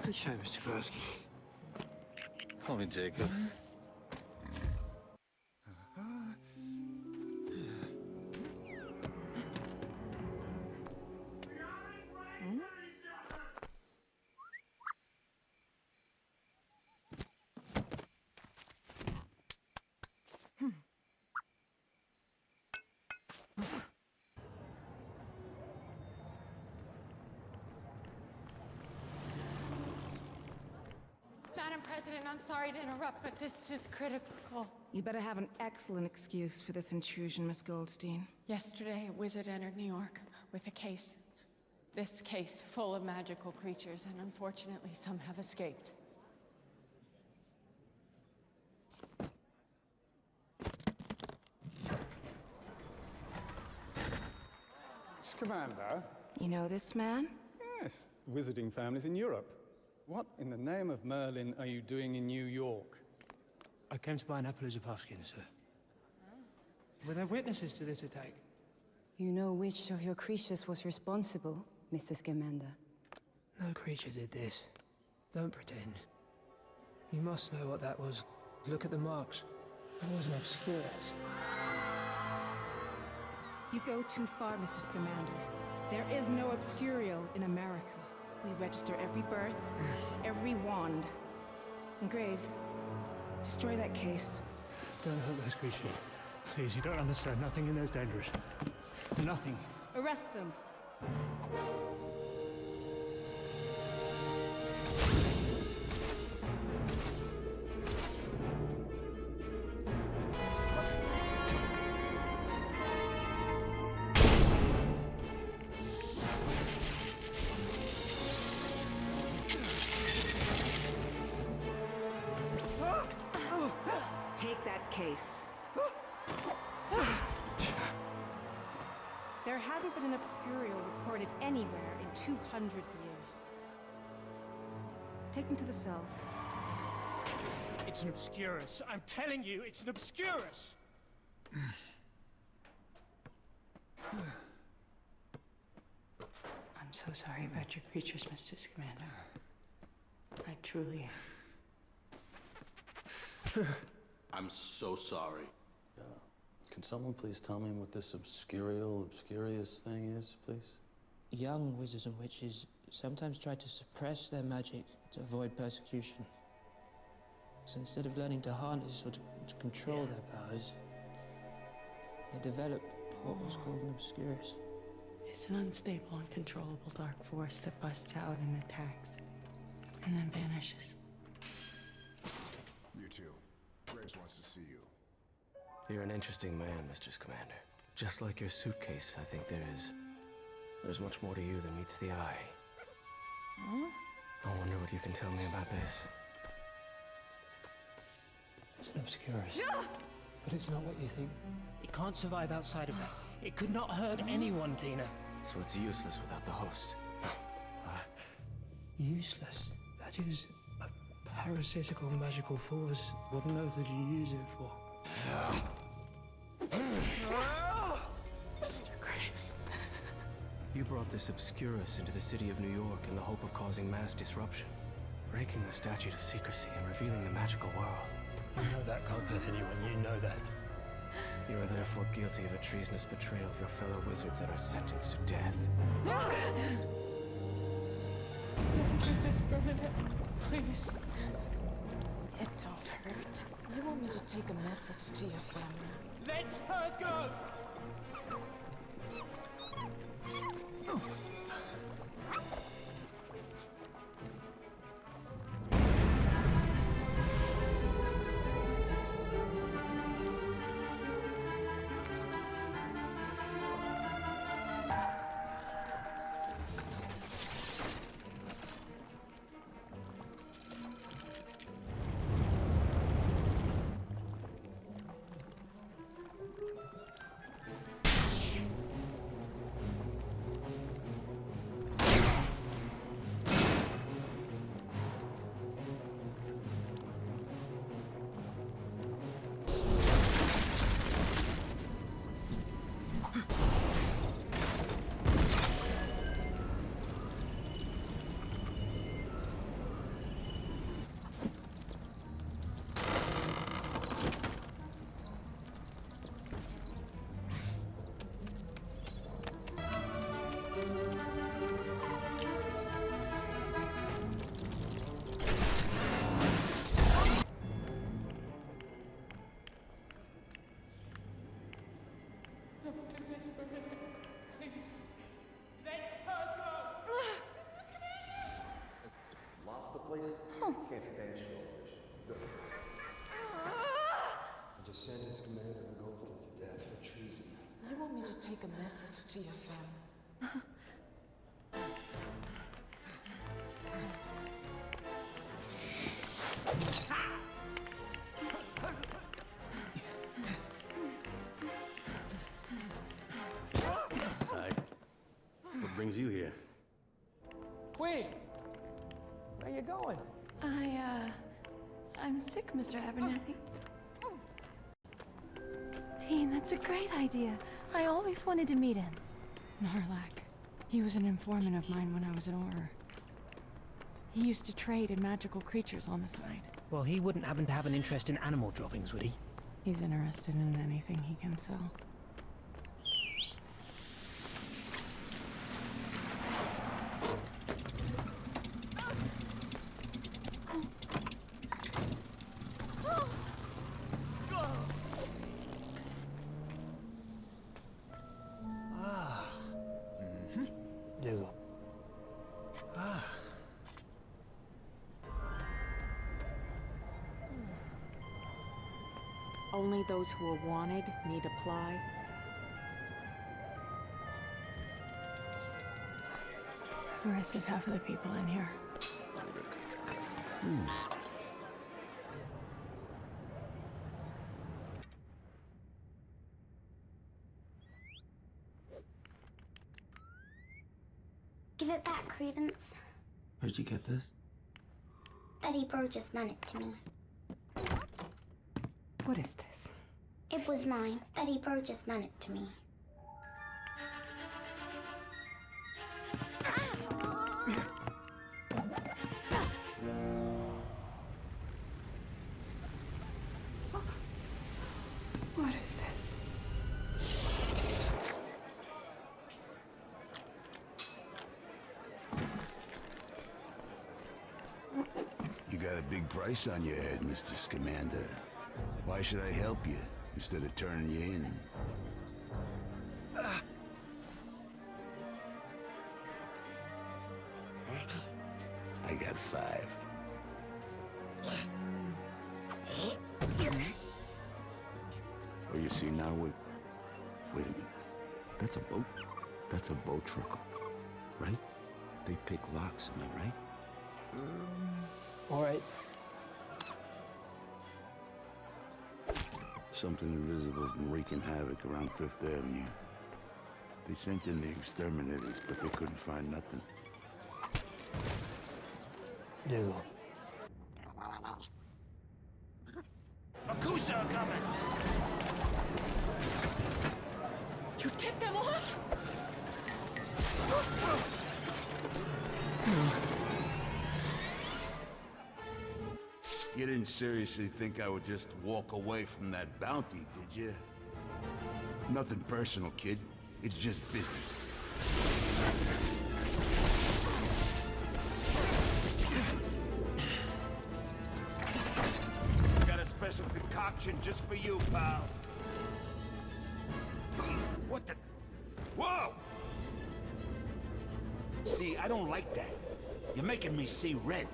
Good show, Mr. Gursky. Call me Jacob. Madam President, I'm sorry to interrupt, but this is critical. You better have an excellent excuse for this intrusion, Miss Goldstein. Yesterday, a wizard entered New York with a case. This case full of magical creatures, and unfortunately, some have escaped. Scamander? You know this man? Yes, wizarding families in Europe. What in the name of Merlin are you doing in New York? I came to buy an apple as a pumpkin, sir. Were there witnesses to this attack? You know which of your creatures was responsible, Mr. Scamander? No creature did this. Don't pretend. You must know what that was. Look at the marks. That was an obscurus. You go too far, Mr. Scamander. There is no obscurial in America. We register every birth, every wand. And Graves, destroy that case. Don't hurt those creatures. Please, you don't understand. Nothing in there is dangerous. Nothing. Arrest them. Take that case. There hasn't been an obscurial recorded anywhere in 200 years. Take them to the cells. It's an obscurus. I'm telling you, it's an obscurus! I'm so sorry about your creatures, Mr. Scamander. I truly am. I'm so sorry. Can someone please tell me what this obscurious thing is, please? Young wizards and witches sometimes try to suppress their magic to avoid persecution. So instead of learning to harness or to control their powers, they develop what was called an obscurus. It's an unstable, uncontrollable dark force that busts out and attacks, and then vanishes. You too. Graves wants to see you. You're an interesting man, Mr. Scamander. Just like your suitcase, I think there's much more to you than meets the eye. I wonder what you can tell me about this. It's an obscurus. But it's not what you think. It can't survive outside of that. It could not hurt anyone, Tina. So it's useless without the host. Useless? That is a parasitical magical force. What on earth did you use it for? Mr. Graves. You brought this obscurus into the city of New York in the hope of causing mass disruption, breaking the statute of secrecy and revealing the magical world. You know that can't hurt anyone. You know that. You are therefore guilty of a treasonous betrayal of your fellow wizards and are sentenced to death. Princess Bernadette, please. It don't hurt. You want me to take a message to your family? Let her go! Please. Let her go! Lobster place? Can't stand shellfish. Good. A Descendants commander engulfed him to death for treason. You want me to take a message to your family? Hi. What brings you here? Queen! Where you going? I'm sick, Mr. Abernathy. Dean, that's a great idea. I always wanted to meet him. Narlac. He was an informant of mine when I was in Auror. He used to trade in magical creatures on the side. Well, he wouldn't happen to have an interest in animal droppings, would he? He's interested in anything he can sell. Dougal. Ah. Only those who are wanted need apply. Arrested half of the people in here. Give it back, Credence. Where'd you get this? Betty Burgess lent it to me. What is this? It was mine. Betty Burgess lent it to me. What is this? You got a big price on your head, Mr. Scamander. Why should I help you instead of turning you in? I got 5. Oh, you see now, wait a minute. That's a boat. That's a boat trucker, right? They pick locks, am I right? All right. Something invisible's been wreaking havoc around 5th Avenue. They sent in the exterminators, but they couldn't find nothing. Dougal. Makusa are coming! You tipped them off? You didn't seriously think I would just walk away from that bounty, did you? Nothing personal, kid. It's just business. protection just for you, pal. What the? Whoa! See, I don't like that. You're making me see red.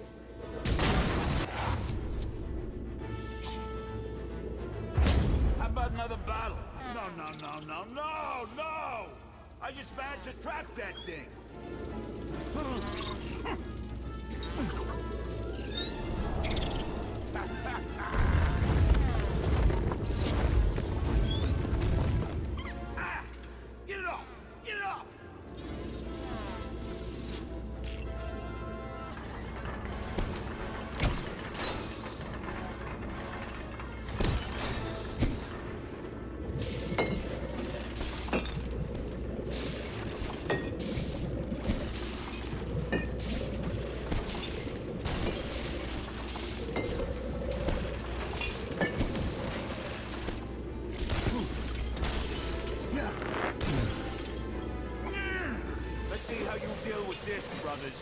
How about another bottle? No! I just managed to trap that thing. Get it off! Get it off! Let's see how you deal with this, brothers.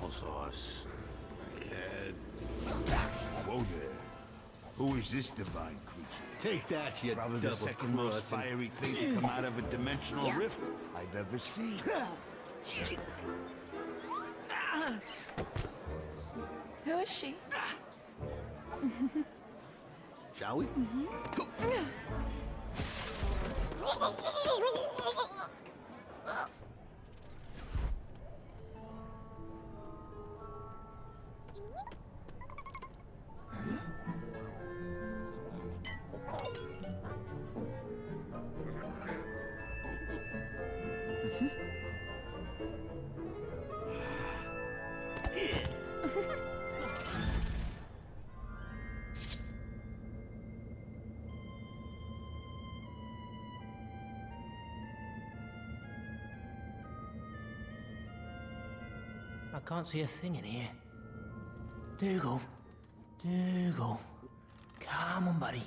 Applesauce. Whoa there. Who is this divine creature? Take that, you Probably the second most double-crossing. fiery thing to come out of a dimensional rift I've ever seen. Who is she? Shall we? I can't see a thing in here. Dougal. Dougal. Come on, buddy.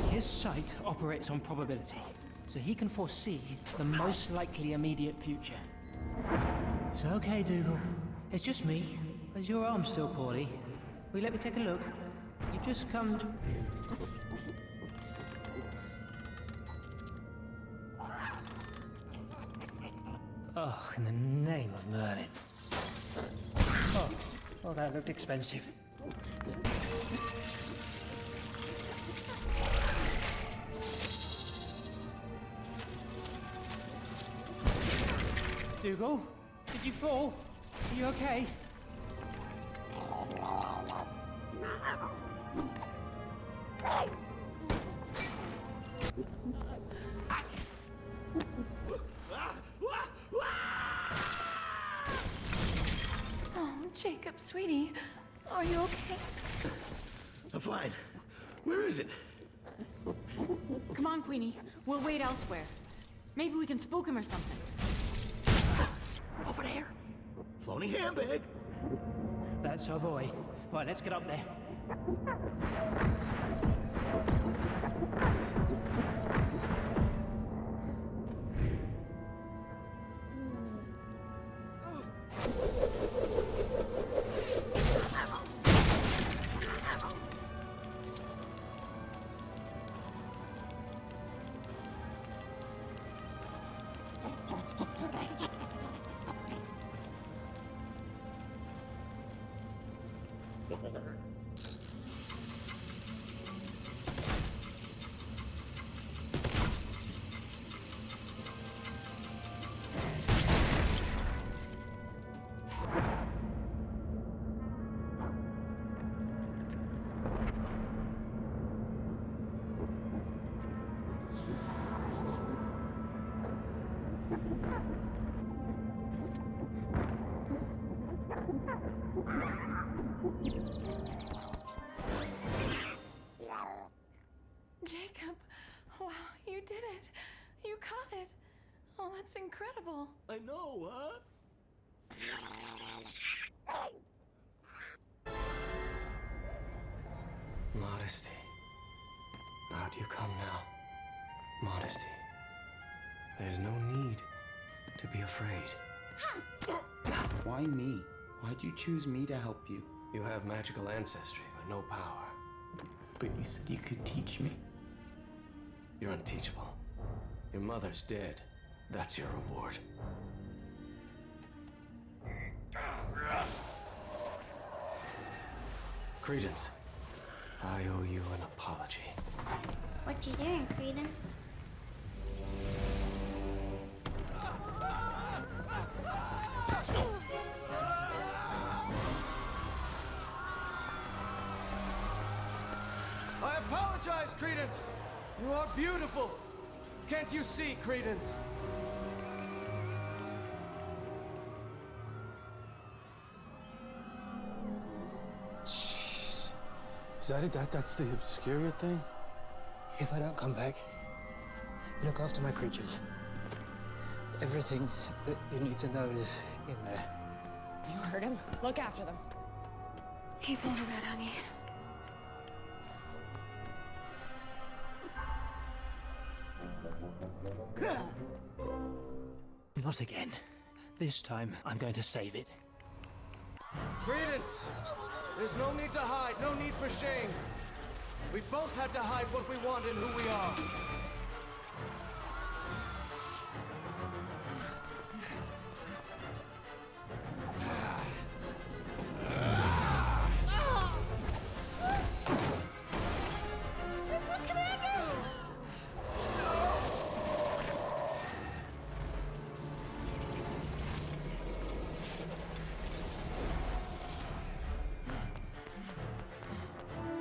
His sight operates on probability, so he can foresee the most likely immediate future. It's okay, Dougal. It's just me. Is your arm still poorly? Will you let me take a look? You just come to... Oh, in the name of Merlin. Oh, well, that looked expensive. Dougal, did you fall? Are you okay? Oh, Jacob, sweetie. Are you okay? I'm fine. Where is it? Come on, Queenie. We'll wait elsewhere. Maybe we can spook him or something. Over there. Floating handbag. That's our boy. Right, let's get up there. Jacob, wow, you did it. You caught it. Oh, that's incredible. I know, huh? Modesty. Out you come now. Modesty. There's no need to be afraid. Why me? Why'd you choose me to help you? You have magical ancestry, but no power. But you said you could teach me. You're unteachable. Your mother's dead. That's your reward. Credence, I owe you an apology. What you doing, Credence? I apologize, Credence! You are beautiful! Can't you see, Credence? Jeez. Is that it? That's the Obscuria thing? If I don't come back, you look after my creatures. Everything that you need to know is in there. You heard him. Look after them. Keep hold of that, honey. Not again. This time, I'm going to save it. Credence! There's no need to hide, no need for shame. We both had to hide what we want and who we are.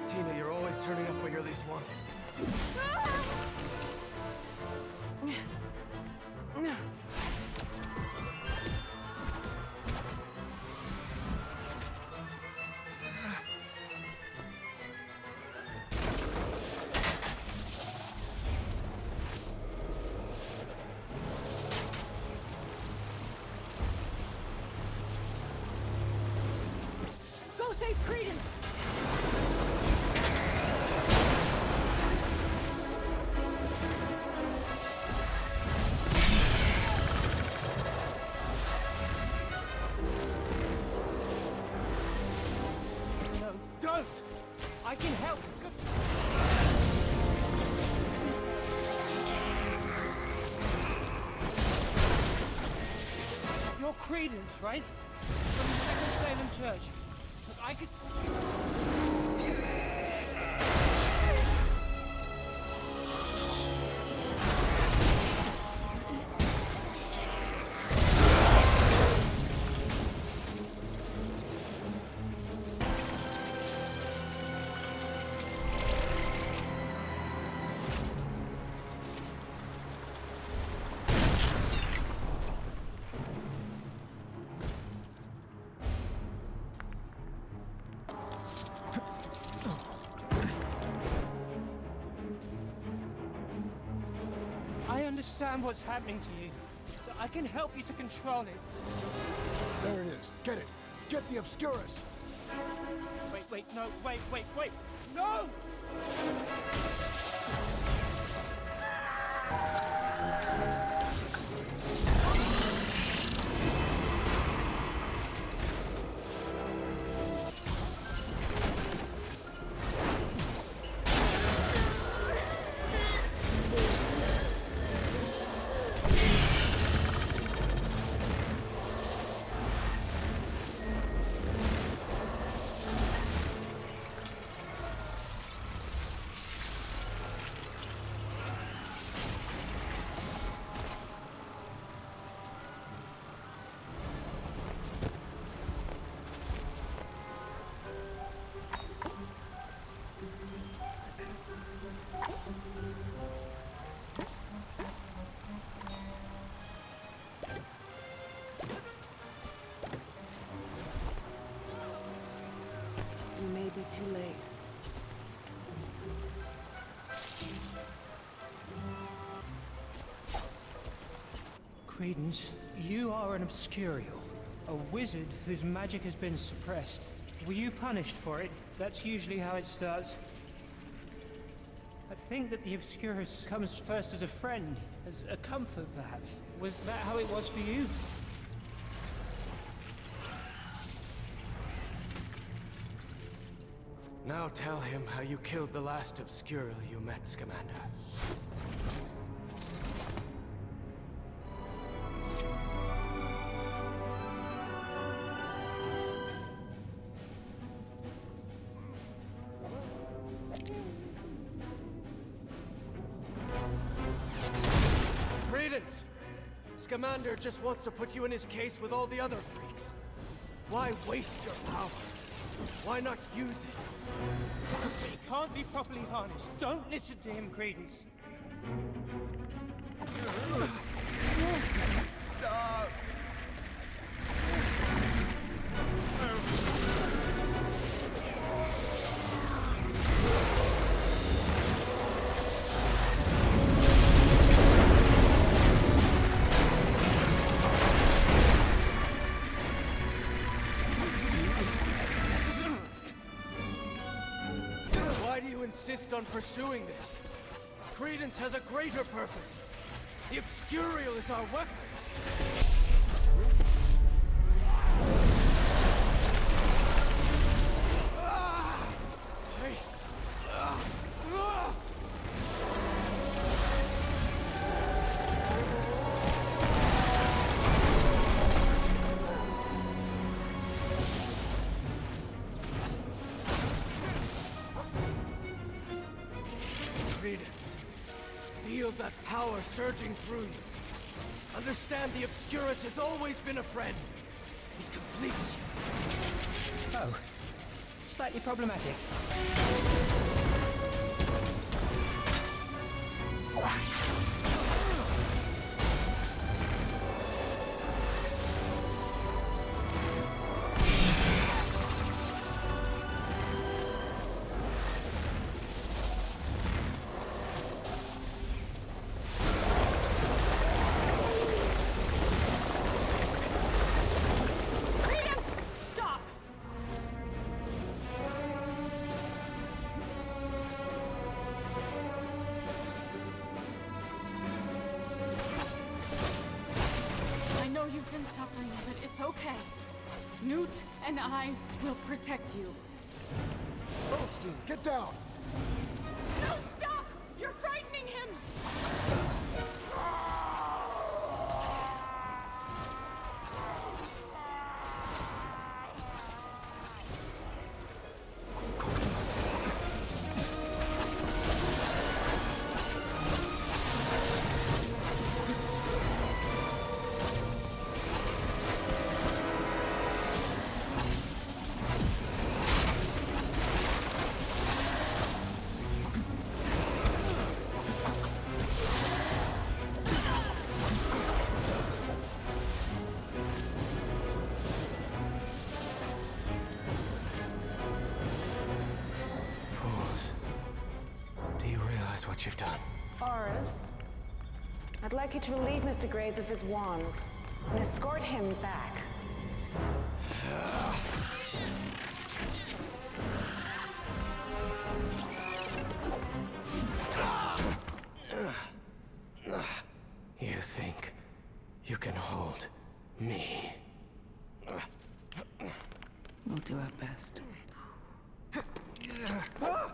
Tina, you're always turning up when you're least wanted. Go save Credence! No, don't! I can help! You're Credence, right? From the Second Salem Church. Look, I could... I understand what's happening to you. So I can help you to control it. There it is. Get it. Get the Obscurus. Wait, no, wait. No! We may be too late. Credence, you are an Obscurial, a wizard whose magic has been suppressed. Were you punished for it? That's usually how it starts. I think that the Obscurus comes first as a friend, as a comfort, perhaps. Was that how it was for you? Now tell him how you killed the last Obscurial you met, Scamander. Credence! Scamander just wants to put you in his case with all the other freaks. Why waste your power? Why not use it? He can't be properly harnessed. Don't listen to him, Credence. Stop! Insist on pursuing this. Credence has a greater purpose. The Obscurial is our weapon. Credence, feel that power surging through you. Understand the Obscurus has always been a friend. He completes you. Oh, slightly problematic. You've been suffering, but it's okay. Newt and I will protect you. Goldstein, get down! No, stop! You're frightening him! What you've done. Oris, I'd like you to relieve Mr. Graves of his wand and escort him back. You think you can hold me? We'll do our best. Oh.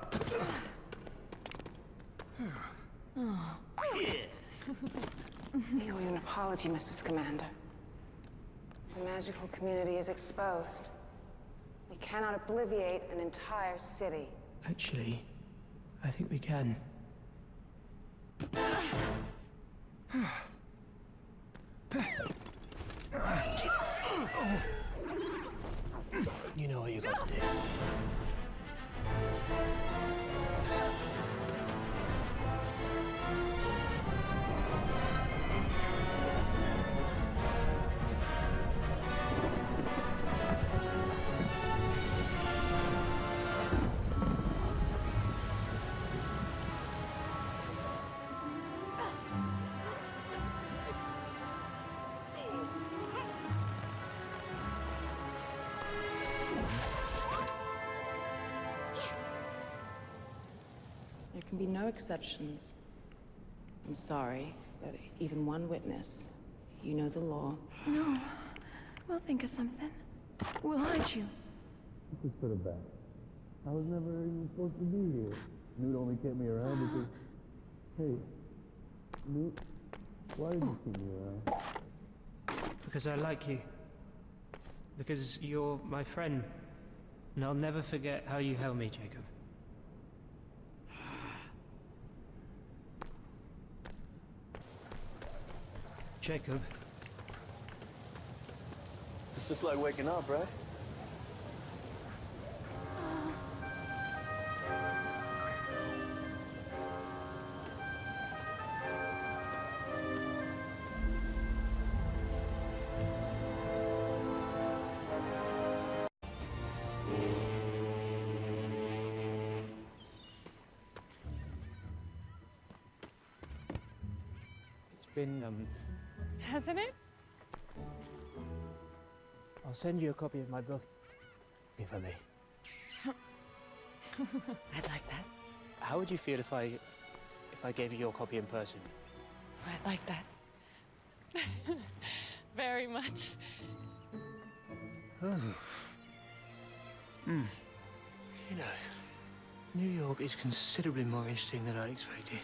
We owe you an apology, Mr. Scamander. The magical community is exposed. We cannot obliviate an entire city. Actually, I think we can. You know what you gotta do. can be no exceptions. I'm sorry, but even one witness. You know the law. No. We'll think of something. We'll hide you. This is for the best. I was never even supposed to be here. Newt only kept me around because... Hey, Newt, why did you keep me around? Because I like you. Because you're my friend. And I'll never forget how you held me, Jacob. Jacob. It's just like waking up, right? It's been, Hasn't it? I'll send you a copy of my book, if I may. I'd like that. How would you feel if I gave you your copy in person? I'd like that. Very much. Oh. You know, New York is considerably more interesting than I expected.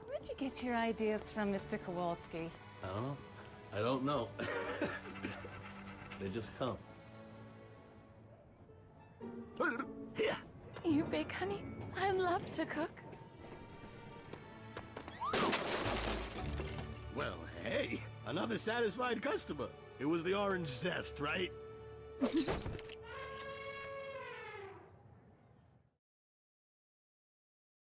Where'd you get your ideas from, Mr. Kowalski? I don't know. I don't know. They just come. You bake, honey? I love to cook. Well, hey, another satisfied customer. It was the orange zest, right?